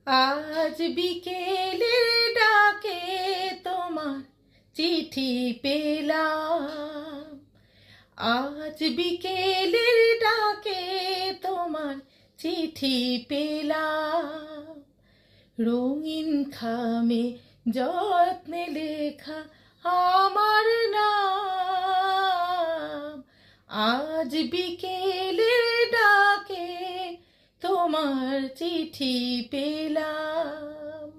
আজ বিকেলের ডাকে তোমার চিঠি পেলাম। আজ বিকেলের ডাকে তোমার চিঠি পেলাম। রঙিন খামে যত্নে লেখা আমার নাম। আজ বিকেলের ডাকে তোমার চিঠি পেলাম।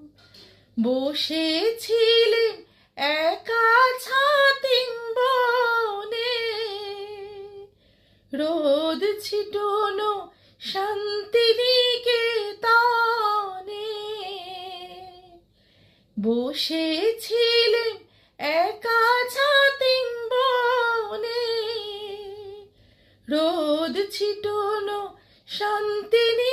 বসেছিলেন একা ছাতিম বনে, রোদ ছিটোনো শান্তিনিকেতনে। বসেছিলেন একা ছাতিম বনে, রোদ ছিটোনো শান্তিনিকেতনে।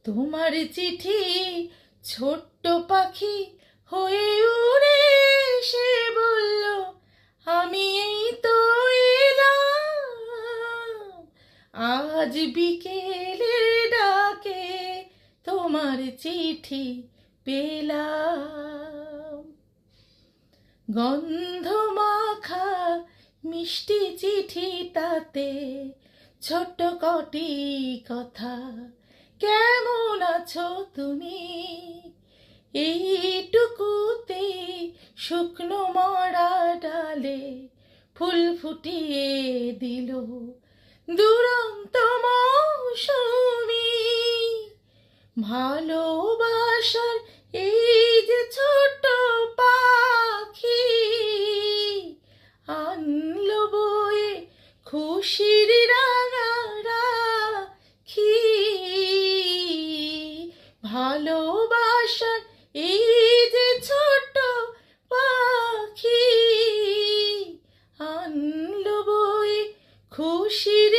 তোমার চিঠি ছোট্ট পাখি হয়ে উড়ে এসে বলল, আমি এই তো এলাম। আজ বিকেলের ডাকে তোমার চিঠি পেলাম। গন্ধ মাখা মিষ্টি চিঠিটাতে ছোট্ট কটি কথা, কেমন আছো তুমি? এইটুকুতে শুকনো মরা ডালে ফুল ফুটিয়ে দিল দুরন্ত মৌসুমি। ভালোবাসার এই যে ছোট পাখি আনলো বয়ে খুশির রাঙা রাখি। ভালোবাসার এই যে ছোট পাখি আনলো বয়ে খুশির